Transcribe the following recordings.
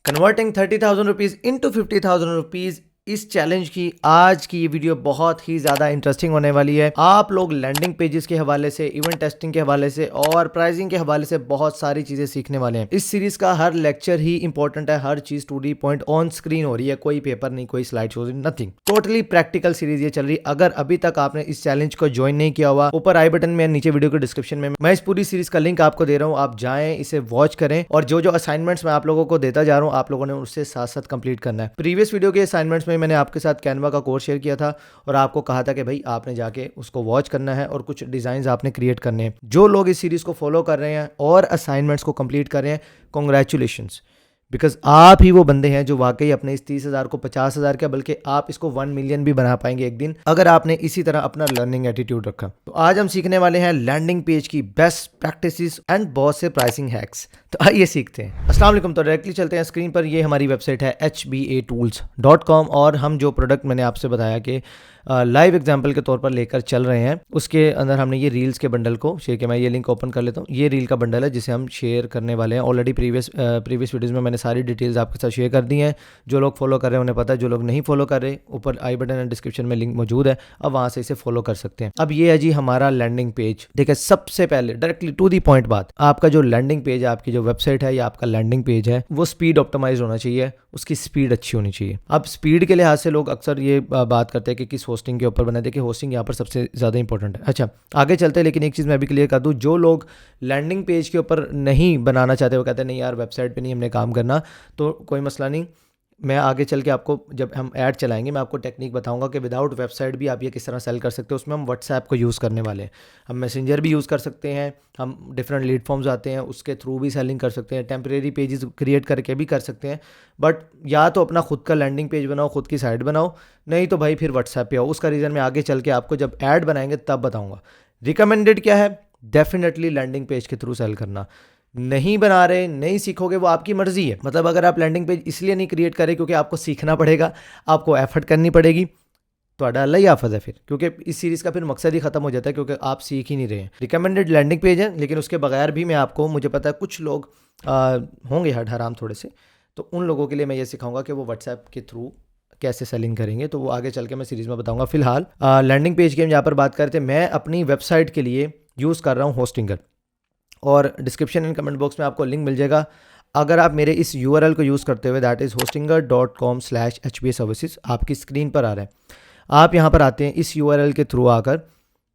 Converting 30,000 rupees into 50,000 rupees. इस challenge की आज की ये वीडियो बहुत ही ज्यादा इंटरेस्टिंग होने वाली है। आप लोग लैंडिंग पेजेस के हवाले से, इवेंट टेस्टिंग के हवाले से और प्राइसिंग के हवाले से बहुत सारी चीजें सीखने वाले हैं। इस सीरीज का हर लेक्चर ही इंपॉर्टेंट है, हर चीज 2D पॉइंट ऑन स्क्रीन हो रही है, कोई पेपर नहीं, कोई slide show, nothing, totally practical series ये चल रही है। अगर अभी तक आपने इस चैलेंज को ज्वाइन नहीं किया हुआ, ऊपर आई बटन में, नीचे वीडियो के डिस्क्रिप्शन में मैं इस पूरी सीरीज का लिंक आपको दे रहा हूँ, आप जाएं, इसे वॉच करें और जो जो असाइनमेंट्स मैं आप लोगों को देता जा रहा हूँ, आप लोगों ने उससे साथ साथ कंप्लीट करना है। प्रीवियस वीडियो के असाइनमेंट्स में मैंने आपके साथ कैनवा का कोर्स शेयर किया था और आपको कहा था कि भाई आपने जाके उसको वॉच करना है और कुछ डिजाइन्स आपने क्रिएट करने हैं। जो लोग इस सीरीज को फॉलो कर रहे हैं और असाइनमेंट्स को कंप्लीट कर रहे हैं, कॉन्ग्रेचुलेशंस, बिकॉज आप ही वो बंदे हैं जो वाकई अपने इस 30,000 को 50,000 क्या बल्कि आप इसको 1 मिलियन भी बना पाएंगे एक दिन, अगर आपने इसी तरह अपना लर्निंग एटीट्यूड रखा। तो आज हम सीखने वाले हैं लैंडिंग पेज की बेस्ट प्रैक्टिसेस एंड बहुत से प्राइसिंग हैक्स। तो आइए सीखते हैं। अस्सलाम वालेकुम। तो डायरेक्टली चलते हैं स्क्रीन पर। ये हमारी वेबसाइट है hbatools.com और हम जो प्रोडक्ट मैंने आपसे बताया कि लाइव एग्जाम्पल के तौर पर लेकर चल रहे हैं, उसके अंदर हमने ये रील्स के बंडल को शेयर किया। मैं ये लिंक ओपन कर लेता हूँ। ये रील का बंडल है जिसे हम शेयर करने वाले हैं। ऑलरेडी प्रीवियस वीडियोज़ में मैंने सारी डिटेल्स आपके साथ शेयर कर दी हैं। जो लोग फॉलो कर रहे हैं उन्हें पता है, जो लोग नहीं फॉलो कर रहे, ऊपर आई बटन एंड डिस्क्रिप्शन में लिंक मौजूद है, अब वहाँ से इसे फॉलो कर सकते हैं। अब ये है जी हमारा लैंडिंग पेज। देखिए, सबसे पहले डायरेक्टली टू दी पॉइंट बात, आपका जो लैंडिंग पेज है, आपकी जो वेबसाइट है या आपका लैंडिंग पेज है, वो स्पीड ऑप्टिमाइज होना चाहिए, उसकी स्पीड अच्छी होनी चाहिए। अब स्पीड के लिहाज से लोग अक्सर ये बात करते हैं कि किस होस्टिंग के ऊपर बना दे, कि होस्टिंग यहाँ पर सबसे ज़्यादा इंपॉर्टेंट है। अच्छा, आगे चलते हैं, लेकिन एक चीज़ मैं अभी क्लियर कर दूँ, जो लोग लैंडिंग पेज के ऊपर नहीं बनाना चाहते, वो कहते हैं नहीं यार वेबसाइट पे नहीं हमने काम करना, तो कोई मसला नहीं। मैं आगे चल के आपको, जब हम ऐड चलाएंगे, मैं आपको टेक्निक बताऊंगा कि विदाउट वेबसाइट भी आप ये किस तरह सेल कर सकते हो। उसमें हम व्हाट्सएप को यूज़ करने वाले हैं, हम मैसेंजर भी यूज़ कर सकते हैं, हम डिफरेंट लीड फॉर्म्स आते हैं उसके थ्रू भी सेलिंग कर सकते हैं, टेम्परेरी पेजेस क्रिएट करके भी कर सकते हैं। बट या तो अपना खुद का लैंडिंग पेज बनाओ, खुद की साइट बनाओ, नहीं तो भाई फिर व्हाट्सएप पे आओ। उसका रीज़न मैं आगे चल के आपको जब ऐड बनाएंगे तब बताऊँगा। रिकमेंडेड क्या है? डेफिनेटली लैंडिंग पेज के थ्रू सेल करना। नहीं बना रहे, नहीं सीखोगे, वो आपकी मर्जी है। मतलब अगर आप लैंडिंग पेज इसलिए नहीं क्रिएट करें क्योंकि आपको सीखना पड़ेगा, आपको एफर्ट करनी पड़ेगी, तो अल्लाह ही हाफ़िज़ है फिर, क्योंकि इस सीरीज़ का फिर मकसद ही ख़त्म हो जाता है क्योंकि आप सीख ही नहीं रहे हैं। रिकमेंडेड लैंडिंग पेज है, लेकिन उसके बगैर भी मैं आपको, मुझे पता है कुछ लोग होंगे हट हराम थोड़े से, तो उन लोगों के लिए मैं ये सिखाऊंगा कि वो व्हाट्सएप के थ्रू कैसे सेलिंग करेंगे, तो वो आगे चल के मैं सीरीज़ में बताऊंगा। फिलहाल लैंडिंग पेज की हम यहाँ पर बात करते हैं। मैं अपनी वेबसाइट के लिए यूज़ कर रहा हूँ होस्टिंगर, और डिस्क्रिप्शन एंड कमेंट बॉक्स में आपको लिंक मिल जाएगा। अगर आप मेरे इस URL को यूज़ करते हुए, दैट इज़ hostinger.com/HBA सर्विसेज, आपकी स्क्रीन पर आ रहा है, आप यहाँ पर आते हैं, इस URL के थ्रू आकर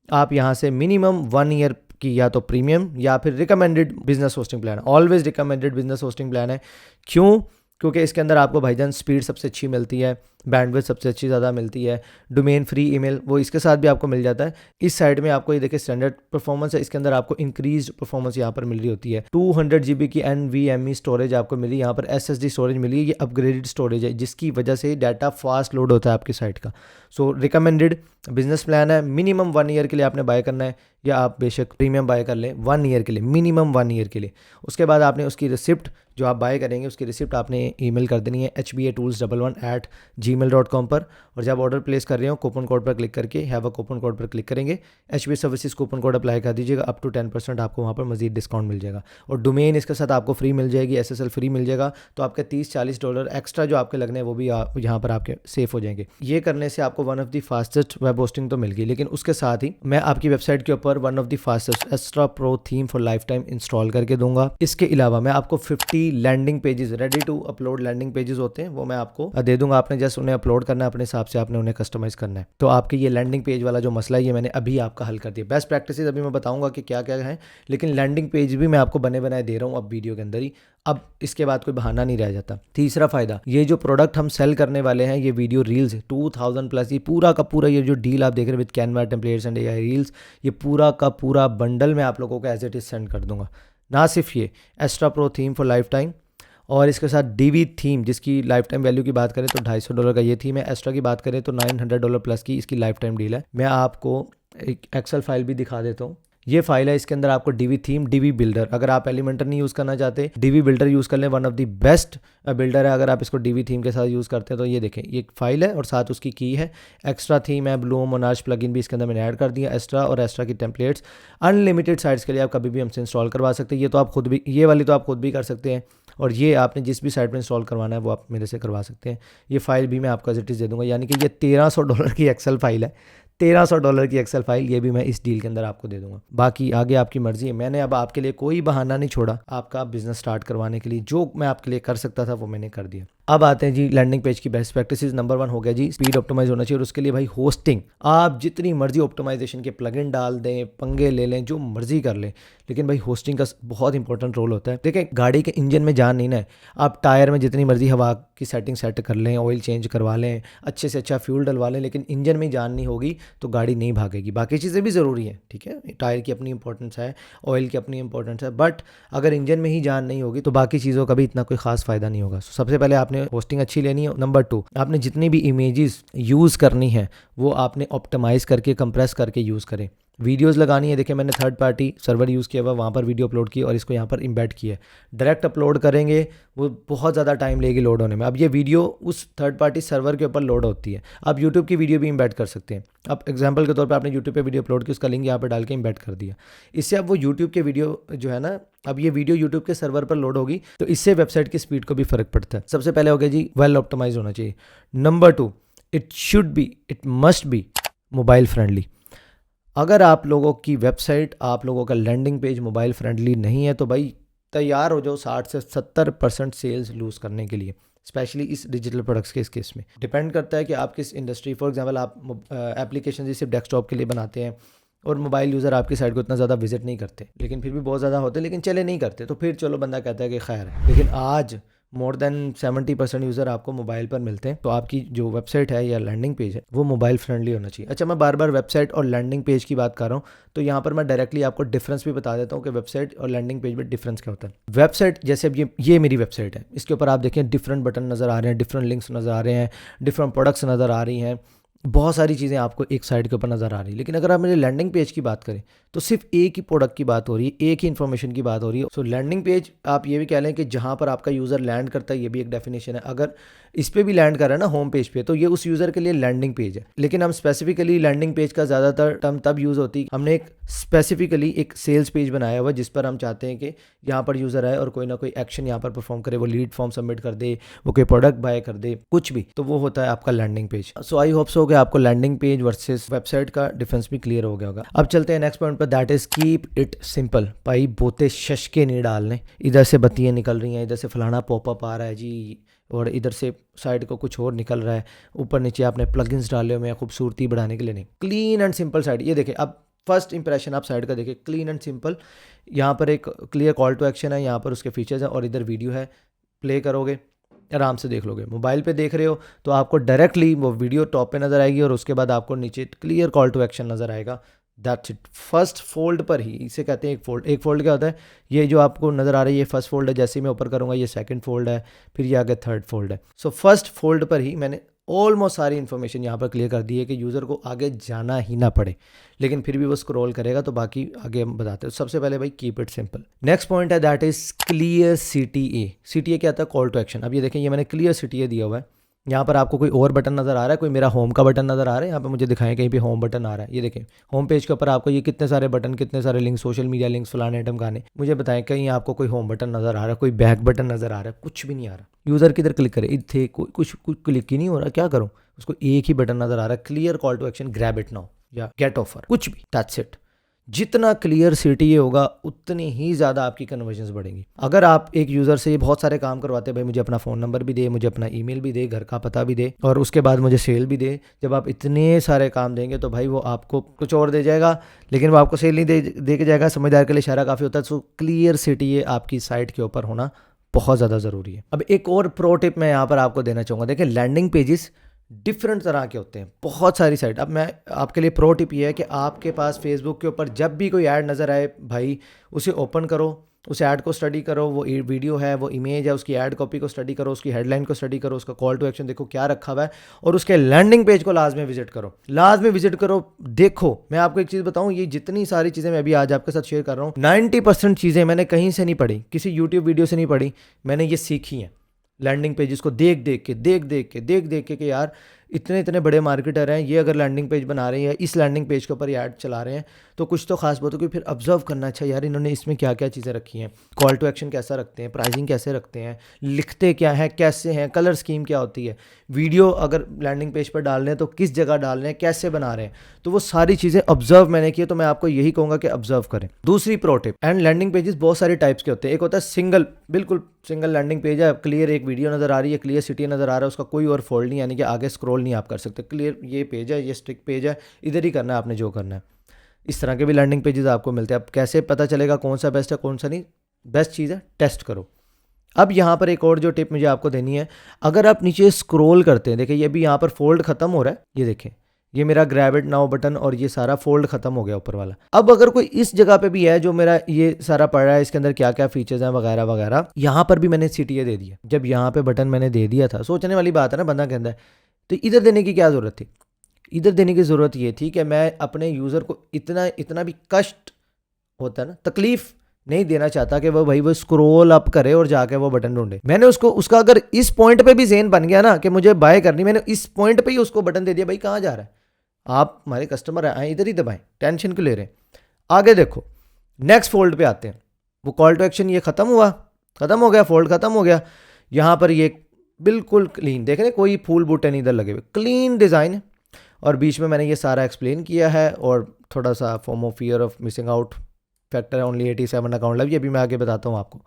आप यहाँ से मिनिमम 1 ईयर की या तो प्रीमियम या फिर recommended business hosting plan, always recommended business hosting plan है। क्यों? क्योंकि इसके अंदर आपको भाईजान स्पीड सबसे अच्छी मिलती है, बैंडविड्थ सबसे अच्छी ज़्यादा मिलती है, डोमेन फ्री ईमेल वो इसके साथ भी आपको मिल जाता है। इस साइड में आपको ये देखिए स्टैंडर्ड परफॉर्मेंस है, इसके अंदर आपको इंक्रीज परफॉर्मेंस यहाँ पर मिल रही होती है। 200 GB की NVMe स्टोरेज आपको मिली, यहाँ पर SSD स्टोरेज मिली है, ये अपग्रेडेड स्टोरेज है जिसकी वजह से डाटा फास्ट लोड होता है आपकी साइट का। सो रिकमेंडेड बिजनेस प्लान है, मिनिमम 1 ईयर के लिए आपने बाय करना है, या आप बेशक प्रीमियम बाय कर लें 1 ईयर के लिए, मिनिमम 1 ईयर के लिए। उसके बाद आपने उसकी रिसिप्ट जो आप बाय करेंगे, उसकी रिसिप्ट आपने ईमेल कर देनी है hbatools11@gmail.com पर, और जब ऑर्डर प्लेस कर रहे हो कूपन कोड पर क्लिक करके हैव अ कूपन कोड पर क्लिक करेंगे, HBA services coupon code apply कर दीजिएगा, अप टू 10% आपको वहाँ पर मजीद डिस्काउंट मिल जाएगा। और डोमेन इसके साथ आपको फ्री मिल जाएगी, SSL फ्री मिल जाएगा, तो आपके $30-40 एक्स्ट्रा जो आपके लगने हैं वो भी यहाँ पर आपके सेफ हो जाएंगे। ये करने से आपको one of the fastest web hosting तो मिल गई, लेकिन उसके साथ ही मैं आपकी वेबसाइट के ऊपर one of the fastest extra pro theme for lifetime install करके दूंगा। इसके अलावा मैं आपको 50 landing pages, ready to upload landing pages होते हैं, वो मैं आपको दे दूंगा। आपने जस्ट उन्हें अपलोड करना है, अपने हिसाब से आपने उन्हें कस्टमाइज करना है। तो आपके ये लैंडिंग पेज वाला जो मसला है, ये मैंने अभी आपका हल कर दिया। बेस्ट प्रैक्टिसेस अभी मैं बताऊंगा कि क्या क्या है, लेकिन लैंडिंग पेज भी मैं आपको बने बनाए दे रहा हूँ अब वीडियो के अंदर ही। अब इसके बाद कोई बहाना नहीं रह जाता। तीसरा फायदा, ये जो प्रोडक्ट हम सेल करने वाले हैं, ये वीडियो रील्स 2000+, ये पूरा का पूरा, ये जो डील आप देख रहे हैं with Canva templates and AI reels, ये पूरा का पूरा बंडल मैं आप लोगों को एज इट इज सेंड कर दूंगा। ना सिर्फ ये extra pro theme for life time, और इसके साथ DV थीम जिसकी लाइफ टाइम वैल्यू की बात करें तो $250 का ये थीम है, एक्स्ट्रा की बात करें तो $900+ की इसकी लाइफ टाइम डील है। मैं आपको एक एक्सेल फाइल भी दिखा देता हूँ। ये फाइल है, इसके अंदर आपको डीवी थीम, डीवी बिल्डर, अगर आप एलिमेंटर नहीं यूज़ करना चाहते डीवी बिल्डर यूज़ कर लें, one of the best builder है अगर आप इसको डीवी थीम के साथ यूज़ करते हैं। तो ये देखें, ये एक फाइल है और साथ उसकी की है। एक्स्ट्रा थीम है, ब्लूम, मोनार्च प्लगइन भी इसके अंदर मैंने ऐड कर दिया, एक्स्ट्रा और एक्स्ट्रा की टेम्पलेट्स अनलिमिटेड साइट्स के लिए आप कभी भी हमसे इंस्टॉल करवा सकते हैं। ये तो आप खुद भी, ये वाली तो आप खुद भी कर सकते हैं, और ये आपने जिस भी साइट पर इंस्टॉल करवाना है वो आप मेरे से करवा सकते हैं। ये फाइल भी मैं आपको एज इट इज़ दे दूँगा, यानी कि ये $1300 की एक्सेल फाइल है, $1300 की एक्सेल फाइल, ये भी मैं इस डील के अंदर आपको दे दूंगा। बाकी आगे आपकी मर्जी है, मैंने अब आपके लिए कोई बहाना नहीं छोड़ा आपका बिजनेस स्टार्ट करवाने के लिए। जो मैं आपके लिए कर सकता था वो मैंने कर दिया। अब आते हैं जी लैंडिंग पेज की बेस्ट प्रैक्टिसेस। नंबर 1 हो गया जी स्पीड ऑप्टिमाइज होना चाहिए, और उसके लिए भाई होस्टिंग। आप जितनी मर्जी ऑप्टिमाइजेशन के प्लगइन डाल दें, पंगे ले लें, जो मर्जी कर लें, लेकिन भाई होस्टिंग का बहुत इंपॉर्टेंट रोल होता है। देखिए, गाड़ी के इंजन में जान नहीं ना है, आप टायर में जितनी मर्जी हवा की सेटिंग सेट कर लें, ऑयल चेंज करवा लें, अच्छे से अच्छा फ्यूल डलवा लें, लेकिन इंजन में जान नहीं होगी तो गाड़ी नहीं भागेगी। बाकी चीज़ें भी ज़रूरी हैं, ठीक है, टायर की अपनी इंपॉर्टेंस है, ऑयल की अपनी इंपॉर्टेंस है, बट अगर इंजन में ही जान नहीं होगी तो बाकी चीज़ों का भी इतना कोई खास फ़ायदा नहीं होगा। सबसे पहले आपने होस्टिंग अच्छी लेनी है। नंबर 2, आपने जितनी भी इमेजेस यूज़ करनी है वो आपने ऑप्टिमाइज़ करके, कंप्रेस करके यूज़ करें। वीडियोस लगानी है, देखिए मैंने थर्ड पार्टी सर्वर यूज़ किया हुआ, वहाँ पर वीडियो अपलोड की और इसको यहाँ पर इम्बेड किया है। डायरेक्ट अपलोड करेंगे वो बहुत ज़्यादा टाइम लेगी लोड होने में। अब ये वीडियो उस थर्ड पार्टी सर्वर के ऊपर लोड होती है। आप यूट्यूब की वीडियो भी इम्बेड कर सकते हैं। अब एग्जांपल के तौर पे आपने यूट्यूब पे वीडियो अपलोड की, उसका लिंक यहाँ पर डाल के इम्बेड कर दिया। इससे अब वो यूट्यूब के वीडियो जो है ना, अब ये वीडियो यूट्यूब के सर्वर पर लोड होगी, तो इससे वेबसाइट की स्पीड को भी फ़र्क पड़ता है। सबसे पहले हो गया जी वेल ऑप्टिमाइज होना चाहिए। Number 2, it must be mobile friendly. अगर आप लोगों की वेबसाइट, आप लोगों का लैंडिंग पेज मोबाइल फ्रेंडली नहीं है तो भाई तैयार हो जाओ 60 से 70% सेल्स लूज़ करने के लिए, स्पेशली इस डिजिटल प्रोडक्ट्स के इस केस में। डिपेंड करता है कि आप किस इंडस्ट्री, फॉर एग्जांपल आप एप्लीकेशन सिर्फ डेस्कटॉप के लिए बनाते हैं और मोबाइल यूज़र आपकी साइट को इतना ज़्यादा विजिट नहीं करते, लेकिन फिर भी बहुत ज़्यादा होते हैं, लेकिन चले नहीं करते, तो फिर चलो बंदा कहता है कि खैर है। लेकिन आज मोर देन 70% यूज़र आपको मोबाइल पर मिलते हैं, तो आपकी जो वेबसाइट है या लैंडिंग पेज है वो मोबाइल फ्रेंडली होना चाहिए। अच्छा, मैं बार बार वेबसाइट और लैंडिंग पेज की बात कर रहा हूँ, तो यहाँ पर मैं डायरेक्टली आपको डिफरेंस भी बता देता हूँ कि वेबसाइट और लैंडिंग पेज में डिफरेंस क्या होता है। वेबसाइट, जैसे अब ये मेरी वेबसाइट है, इसके ऊपर आप देखें डिफरेंट बटन नज़र आ रहे हैं, डिफरेंट लिंक्स नज़र आ रहे हैं, डिफरेंट प्रोडक्ट्स नज़र आ रही हैं, बहुत सारी चीज़ें आपको एक साइड के ऊपर नज़र आ रही है। लेकिन अगर आप मेरे लैंडिंग पेज की बात करें तो सिर्फ एक ही प्रोडक्ट की बात हो रही है, एक ही इन्फॉर्मेशन की बात हो रही है। सो लैंडिंग पेज आप ये भी कह लें कि जहाँ पर आपका यूज़र लैंड करता है, ये भी एक डेफिनेशन है। अगर इस पर भी लैंड कर रहा है ना होम पेज पे, तो ये उस यूज़र के लिए लैंडिंग पेज है। लेकिन हम स्पेसिफिकली लैंडिंग पेज का ज़्यादातर टर्म तब यूज़ होती है, हमने एक स्पेसिफिकली एक सेल्स पेज बनाया हुआ जिस पर हम चाहते हैं कि यहाँ पर यूज़र आए और कोई ना कोई एक्शन यहाँ पर परफॉर्म करे, वो लीड फॉर्म सबमिट कर दे, वो कोई प्रोडक्ट बाय कर दे, कुछ भी, तो वो होता है आपका landing page. So I hope so कि आपको लैंडिंग पेज वर्सेस वेबसाइट का डिफरेंस भी क्लियर हो गया होगा। अब चलते हैं नेक्स्ट पॉइंट पर, that is keep it simple. भाई बोते शशके नहीं डालने, इधर से बत्तियाँ निकल रही हैं, इधर से फलाना पॉपअप आ रहा है जी, और इधर से साइड को कुछ और निकल रहा है, ऊपर नीचे आपने प्लगइन्स डाले हुए हैं खूबसूरती बढ़ाने के लिए नहीं। क्लीन एंड सिंपल साइड, ये देखिए, अब फर्स्ट इंप्रेशन आप साइड का देखिए, क्लीन एंड सिंपल। यहाँ पर एक क्लियर कॉल टू एक्शन है, यहाँ पर उसके फीचर्स हैं, और इधर वीडियो है, प्ले करोगे आराम से देख लोगे। मोबाइल पे देख रहे हो तो आपको डायरेक्टली वो वीडियो टॉप पे नज़र आएगी और उसके बाद आपको नीचे क्लियर कॉल टू एक्शन नज़र आएगा। That's it. फर्स्ट फोल्ड पर ही, इसे कहते हैं एक फोल्ड। एक फोल्ड क्या होता है, ये जो आपको नज़र आ रही है ये फर्स्ट फोल्ड है, जैसे ही मैं ऊपर करूँगा ये सेकंड फोल्ड है, फिर ये आगे थर्ड फोल्ड है। सो फर्स्ट फोल्ड पर ही मैंने ऑलमोस्ट सारी इन्फॉर्मेशन यहाँ पर क्लियर कर दी है कि यूज़र को आगे जाना ही ना पड़े, लेकिन फिर भी वो स्क्रॉल करेगा, तो बाकी आगे हम बताते हैं। सबसे पहले भाई keep it simple. Next point है that is clear CTA। CTA क्या आता है, कॉल टू एक्शन। अब ये देखें, ये मैंने क्लियर CTA दिया हुआ है। यहाँ पर आपको कोई और बटन नज़र आ रहा है, कोई मेरा होम का बटन नज़र आ रहा है, यहाँ पे मुझे दिखाएं कहीं पे होम बटन आ रहा है। ये देखें होम पेज के ऊपर आपको ये कितने सारे बटन, कितने सारे लिंक, सोशल मीडिया लिंक्स, फलाने आइटम गाने, मुझे बताएं कहीं आपको कोई होम बटन नज़र आ रहा है, कोई बैक बटन नज़र आ रहा है, कुछ भी नहीं आ रहा। यूज़र किधर क्लिक करे, इतने कुछ क्लिक ही नहीं हो रहा, क्या करूँ, उसको एक ही बटन नज़र आ रहा है, clear call to action, grab it now या गेट ऑफर, कुछ भी, दैट्स इट। जितना क्लियर CTA होगा उतनी ही ज़्यादा आपकी कन्वर्जन्स बढ़ेंगी। अगर आप एक यूज़र से बहुत सारे काम करवाते हैं, भाई मुझे अपना फ़ोन नंबर भी दे, मुझे अपना ईमेल भी दे, घर का पता भी दे, और उसके बाद मुझे सेल भी दे, जब आप इतने सारे काम देंगे तो भाई वो आपको कुछ और दे जाएगा, लेकिन वो आपको सेल नहीं दे के जाएगा। समझदार के लिए इशारा काफ़ी होता है। सो क्लियर CTA आपकी साइट के ऊपर होना बहुत ज़्यादा ज़रूरी है। अब एक और प्रो टिप मैं यहाँ पर आपको देना चाहूँगा। देखिए, लैंडिंग पेजेस डिफरेंट तरह के होते हैं, बहुत सारी साइट। अब मैं आपके लिए प्रो टिप ये है कि आपके पास फेसबुक के ऊपर जब भी कोई ऐड नज़र आए भाई, उसे ओपन करो उस ऐड को स्टडी करो, वो वीडियो है, वो इमेज है, उसकी ऐड कॉपी को स्टडी करो, उसकी हेडलाइन को स्टडी करो, उसका कॉल टू एक्शन देखो क्या रखा हुआ है, और उसके लैंडिंग पेज को लाजमी विजिट करो, लाजमी विजिट करो। देखो मैं आपको एक चीज़ बताऊं, ये जितनी सारी चीज़ें मैं अभी आज आपके साथ शेयर कर रहा हूँ, 90% चीज़ें मैंने कहीं से नहीं पढ़ी, किसी यूट्यूब वीडियो से नहीं पढ़ी, मैंने ये सीखी हैं लैंडिंग पेजेस को देख देख के कि यार इतने इतने बड़े मार्केटर हैं, ये अगर लैंडिंग पेज बना रहे हैं, इस लैंडिंग पेज के ऊपर ये ऐड चला रहे हैं, तो कुछ तो खास बात होगी। फिर ऑब्जर्व करना अच्छा यार इन्होंने इसमें क्या क्या चीज़ें रखी हैं, कॉल टू एक्शन कैसा रखते हैं, प्राइसिंग कैसे रखते हैं, लिखते क्या हैं, कैसे हैं, कलर स्कीम क्या होती है, वीडियो अगर लैंडिंग पेज पर डाल रहे हैं तो किस जगह डाल रहे हैं, कैसे बना रहे हैं, तो वो सारी चीज़ें ऑब्जर्व मैंने की है। तो मैं आपको यही कहूँगा कि ऑब्जर्व करें। दूसरी pro tip, and landing pages बहुत सारे टाइप्स के होते हैं। एक होता है सिंगल, बिल्कुल सिंगल लैंडिंग पेज है, क्लियर एक वीडियो नज़र आ रही है, क्लियर सिटी नज़र आ रहा है, उसका कोई और फोल्ड नहीं, यानी कि आगे स्क्रॉल नहीं आप कर सकते, क्लियर ये पेज है, ये स्टिक पेज है, इधर ही करना है आपने जो करना है। इस तरह के भी लैंडिंग पेजेस आपको मिलते हैं। अब कैसे पता चलेगा कौन सा बेस्ट है कौन सा नहीं? बेस्ट चीज़ है टेस्ट करो। अब यहाँ पर एक और जो टिप मुझे आपको देनी है, अगर आप नीचे स्क्रॉल करते हैं, देखिए ये भी यहाँ पर फोल्ड खत्म हो रहा है, ये देखें ये मेरा ग्रैब इट नाउ बटन और ये सारा फोल्ड खत्म हो गया ऊपर वाला। अब अगर कोई इस जगह पे भी है जो मेरा ये सारा पड़ रहा है, इसके अंदर क्या क्या फीचर्स हैं वगैरह वगैरह, यहाँ पर भी मैंने CTA दे दिया। जब यहाँ पे बटन मैंने दे दिया था, सोचने वाली बात है ना, बंदा कहता है तो इधर देने की क्या ज़रूरत थी? इधर देने की ज़रूरत ये थी कि मैं अपने यूज़र को इतना भी कष्ट होता है ना, तकलीफ नहीं देना चाहता कि वो भाई वो स्क्रॉल अप करे और जाके वो बटन ढूंढे। मैंने उसका अगर इस पॉइंट पे भी ज़हन बन गया ना कि मुझे बाय करनी, मैंने इस पॉइंट पे ही उसको बटन दे दिया, भाई कहाँ जा रहा है आप, हमारे कस्टमर आए इधर ही दबाएं, टेंशन क्यों ले रहे हैं। आगे देखो नेक्स्ट फोल्ड पे आते हैं, वो कॉल टू एक्शन ये ख़त्म हो गया, फोल्ड ख़त्म हो गया। यहाँ पर ये बिल्कुल क्लीन देख रहे हैं, कोई फूल बूटे नहीं इधर लगे हुए, क्लीन डिज़ाइन है, और बीच में मैंने ये सारा एक्सप्लेन किया है, और थोड़ा सा FOMO fear of missing out factor only 87 account live, ये भी मैं आगे बताता हूँ आपको।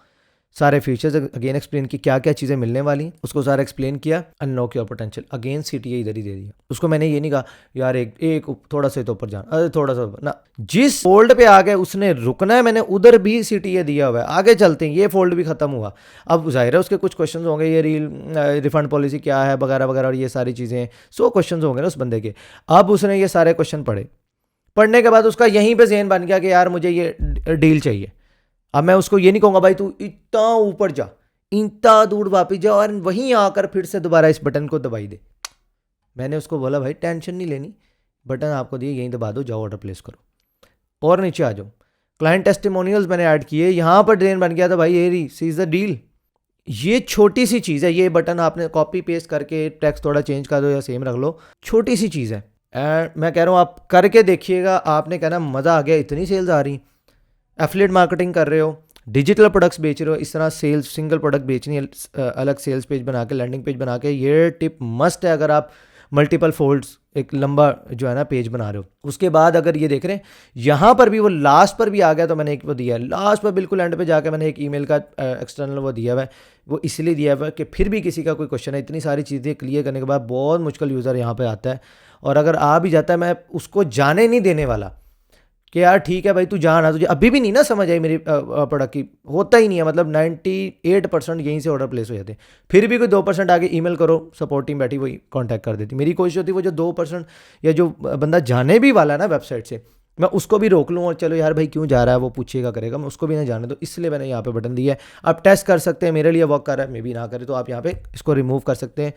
सारे फीचर्स अगेन एक्सप्लेन की, क्या क्या चीज़ें मिलने वाली, उसको सारा एक्सप्लेन किया। Unlock your potential, again CTA इधर ही दे दिया उसको। मैंने ये नहीं कहा यार एक थोड़ा सा तो ऊपर जाना, अरे थोड़ा सा ना, जिस फोल्ड पे आ गए उसने रुकना है, मैंने उधर भी CTA दिया हुआ है। आगे चलते हैं, ये फोल्ड भी खत्म हुआ। अब जाहिर है उसके कुछ क्वेश्चन होंगे, ये रिफंड पॉलिसी क्या है वगैरह वगैरह, और ये सारी चीज़ें 100 क्वेश्चन होंगे ना उस बंदे के। अब उसने ये सारे क्वेश्चन पढ़ने के बाद उसका यहीं पे ज़हन बन गया कि यार मुझे ये डील चाहिए। अब मैं उसको ये नहीं कहूँगा भाई तू इतना ऊपर जा, इतना दूर वापस जा और वहीं आकर फिर से दोबारा इस बटन को दबाई दे। मैंने उसको बोला भाई टेंशन नहीं लेनी, बटन आपको दिए यहीं दबा दो, जाओ ऑर्डर प्लेस करो और नीचे आ जाओ। क्लाइंट टेस्टिमोनियल्स मैंने ऐड किए, यहाँ पर ड्रेन बन गया था भाई ये सीज द डील। ये छोटी सी चीज़ है, ये बटन आपने कॉपी पेस्ट करके टेक्स्ट थोड़ा चेंज कर दो या सेम रख लो, छोटी सी चीज़ है। एंड मैं कह रहा हूँ आप करके देखिएगा, आपने कहना मज़ा आ गया, इतनी सेल्स आ रही। एफिलिएट मार्केटिंग कर रहे हो, डिजिटल प्रोडक्ट्स बेच रहे हो, इस तरह सेल्स सिंगल प्रोडक्ट बेचनी है, अलग सेल्स पेज बना के लैंडिंग पेज बना के, ये टिप मस्ट है अगर आप मल्टीपल फोल्ड्स एक लंबा जो है ना पेज बना रहे हो। उसके बाद अगर ये देख रहे हैं यहाँ पर भी वो लास्ट पर भी आ गया, तो मैंने एक वो दिया है लास्ट पर बिल्कुल एंड पे जाके मैंने एक ईमेल का एक्सटर्नल वो दिया हुआ है। वो इसलिए दिया हुआ है कि फिर भी किसी का कोई क्वेश्चन है, इतनी सारी चीज़ें क्लियर करने के बाद बहुत मुश्किल यूज़र यहाँ पर आता है, और अगर आ भी जाता है मैं उसको जाने नहीं देने वाला कि यार ठीक है भाई तू जाना, तुझे अभी भी नहीं ना समझ आई मेरी प्रोडक्ट की, होता ही नहीं है। मतलब 98% यहीं से ऑर्डर प्लेस हो जाते हैं, फिर भी कोई 2% आगे ईमेल करो, सपोर्ट टीम बैठी वही कांटेक्ट कर देती। मेरी कोशिश होती है वो जो 2% या जो बंदा जाने भी वाला है ना वेबसाइट से, मैं उसको भी रोक लूँ और चलो यार भाई क्यों जा रहा है वो पूछेगा करेगा, मैं उसको भी ना जाने दो। इसलिए मैंने यहाँ पे बटन दिया है। आप टेस्ट कर सकते हैं, मेरे लिए वर्क कर रहा है, मे भी ना करे तो आप यहाँ पे इसको रिमूव कर सकते हैं,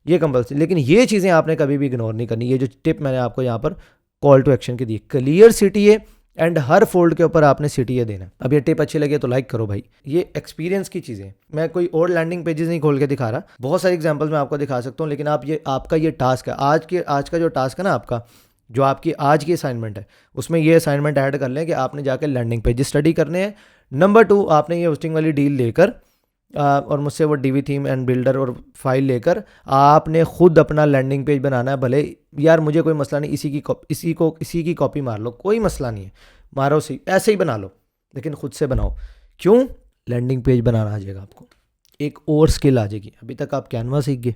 ये कंपल्सरी। लेकिन ये चीज़ें आपने कभी भी इग्नोर नहीं करनी। ये जो टिप मैंने आपको यहाँ पर कॉल टू एक्शन की दी, क्लियर CTA एंड हर फोल्ड के ऊपर आपने CTA देना। अब ये टिप अच्छी लगे तो लाइक करो भाई, ये एक्सपीरियंस की चीज़ें, मैं कोई और लैंडिंग पेजेस नहीं खोल के दिखा रहा, बहुत सारे एग्जांपल्स मैं आपको दिखा सकता हूँ। लेकिन आप ये आपका ये टास्क है, आज का जो टास्क है ना आपका, जो आपकी आज की असाइनमेंट है, उसमें ये असाइनमेंट ऐड कर लें कि आपने जाकर लैंडिंग पेजेस स्टडी करने हैं। नंबर 2, आपने ये होस्टिंग वाली डील लेकर और मुझसे वो DV थीम एंड बिल्डर और फाइल लेकर आपने खुद अपना लैंडिंग पेज बनाना है। भले यार मुझे कोई मसला नहीं, इसी की कॉपी मार लो, कोई मसला नहीं है, मारो ऐसे ही बना लो, लेकिन खुद से बनाओ। क्यों? लैंडिंग पेज बनाना आ जाएगा आपको, एक और स्किल आ जाएगी। अभी तक आप कैनवा सीख गए,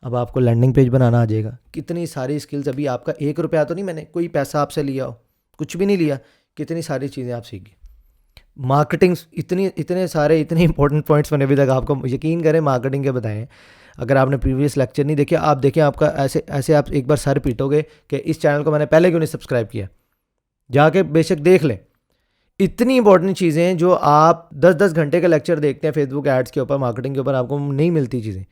अब आपको लैंडिंग पेज बनाना आ जाएगा। कितनी सारी स्किल्स, अभी आपका 1 रुपया तो नहीं मैंने कोई पैसा आपसे लिया हो, कुछ भी नहीं लिया, कितनी सारी चीज़ें आप सीख गए। मार्केटिंग इतने सारे इतने इंपॉर्टेंट पॉइंट्स मैंने अभी तक आपको यकीन करें मार्केटिंग के बताएं। अगर आपने प्रीवियस लेक्चर नहीं देखे, आप देखें, आपका ऐसे आप एक बार सर पीटोगे कि इस चैनल को मैंने पहले क्यों नहीं सब्सक्राइब किया। जाके बेशक देख लें, इतनी इंपॉर्टेंट चीज़ें हैं जो आप 10-10 घंटे का लेक्चर देखते हैं फेसबुक एड्स के ऊपर, मार्केटिंग के ऊपर, आपको नहीं मिलती चीज़ें।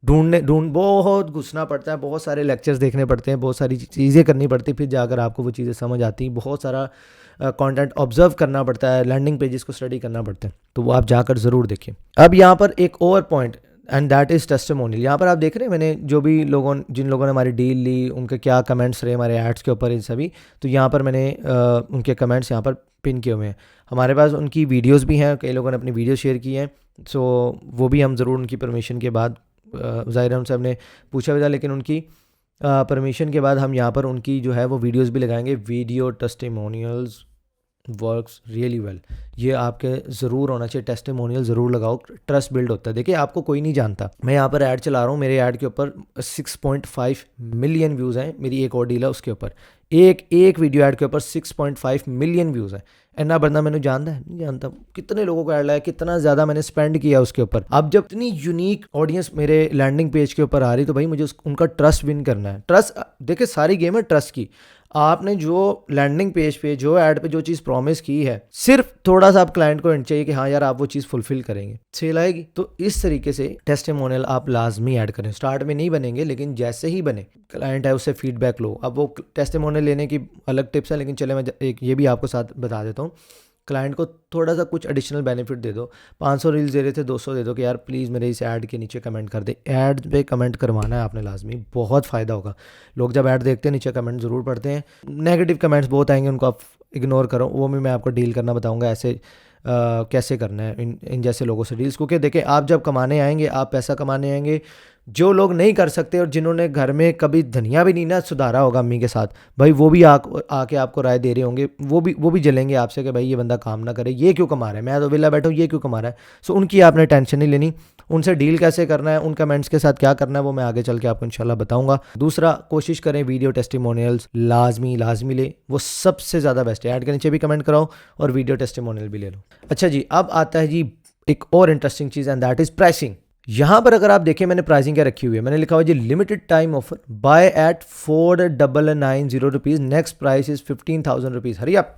ढूंढ बहुत घुसना पड़ता है, बहुत सारे लेक्चर्स देखने पड़ते हैं, बहुत सारी चीज़ें करनी पड़ती है, फिर जाकर आपको वो चीज़ें समझ आती हैं। बहुत सारा कंटेंट ऑब्जर्व करना पड़ता है, लैंडिंग पेजेस को स्टडी करना पड़ता है, तो वो आप जाकर ज़रूर देखें। अब यहाँ पर एक और point, and that is testimonial. यहाँ पर आप देख रहे हैं मैंने जो भी जिन लोगों ने हमारी डील ली, उनके क्या कमेंट्स रहे हमारे एड्स के ऊपर, इन सभी। तो यहाँ पर मैंने उनके कमेंट्स यहाँ पर पिन किए हुए हैं। हमारे पास उनकी वीडियोस भी हैं, कई लोगों ने अपनी वीडियो शेयर की हैं, सो वो भी हम ज़रूर उनकी परमिशन के बाद, ज़ाहिर हमसे हमने पूछा भी था, लेकिन उनकी परमिशन के बाद हम यहाँ पर उनकी जो है वो वीडियोस भी लगाएंगे। Video testimonials works really well, ये आपके ज़रूर होना चाहिए। टेस्टिमोनियल ज़रूर लगाओ, ट्रस्ट बिल्ड होता है। देखिए आपको कोई नहीं जानता, मैं यहाँ पर ऐड चला रहा हूँ, मेरे ऐड के ऊपर 6.5 मिलियन व्यूज़ हैं। मेरी एक और डील है उसके ऊपर, एक वीडियो ऐड के ऊपर 6.5 मिलियन व्यूज़ हैं। इतना बंदा मैंने जानता है नहीं जानता, कितने लोगों को ऐड लाया, कितना ज़्यादा मैंने स्पेंड किया उसके ऊपर। अब जब इतनी यूनिक ऑडियंस मेरे लैंडिंग पेज के ऊपर आ रही, तो भाई मुझे उनका ट्रस्ट विन करना है। ट्रस्ट, देखिए सारी गेम है ट्रस्ट की। आपने जो लैंडिंग पेज पे, जो ऐड पे जो चीज़ प्रॉमिस की है, सिर्फ थोड़ा सा आप क्लाइंट को हिंट चाहिए कि हाँ यार आप वो चीज़ फुलफिल करेंगे, सेल आएगी। तो इस तरीके से टेस्टिमोनियल आप लाजमी ऐड करें। स्टार्ट में नहीं बनेंगे, लेकिन जैसे ही बने, क्लाइंट है उससे फीडबैक लो। अब वो टेस्टिमोनियल लेने की अलग टिप्स है, लेकिन चले मैं एक ये भी आपको साथ बता देता हूँ। क्लाइंट को थोड़ा सा कुछ एडिशनल बेनिफिट दे दो। 500 रील्स दे रहे थे, 200 दे दो कि यार प्लीज़ मेरे इस ऐड के नीचे कमेंट कर दे। ऐड पे कमेंट करवाना है आपने लाजमी, बहुत फ़ायदा होगा। लोग जब ऐड देखते हैं नीचे कमेंट ज़रूर पढ़ते हैं। नेगेटिव कमेंट्स बहुत आएंगे, उनको आप इग्नोर करो, वो भी मैं आपको डील करना बताऊँगा ऐसे कैसे करना है इन जैसे लोगों से डील्स। क्योंकि देखिए आप जब कमाने आएंगे, आप पैसा कमाने आएंगे, जो लोग नहीं कर सकते और जिन्होंने घर में कभी धनिया भी नहीं ना सुधारा होगा अम्मी के साथ, भाई वो भी आके आपको राय दे रहे होंगे, वो भी जलेंगे आपसे कि भाई ये बंदा काम ना करे, ये क्यों कमा रहा है, मैं तो विला बैठा हूँ, ये क्यों कमा रहा है। सो उनकी आपने टेंशन नहीं लेनी। उनसे डील कैसे करना है, उन कमेंट्स के साथ क्या करना है, वो मैं आगे चल के आपको इंशाल्लाह बताऊंगा। दूसरा, कोशिश करें वीडियो टेस्टिमोनियल्स लाजमी ले, वो सबसे ज़्यादा बेस्ट है। ऐड के नीचे भी कमेंट कराओ और वीडियो टेस्टिमोनियल भी ले लो। अच्छा जी, अब आता है जी एक और interesting cheese, and that is pricing. यहाँ पर अगर आप देखें मैंने प्राइसिंग क्या रखी हुई है, मैंने लिखा हुआ जी limited time offer, buy at 4990 rupees, next price is 15,000 rupees. Hurry आप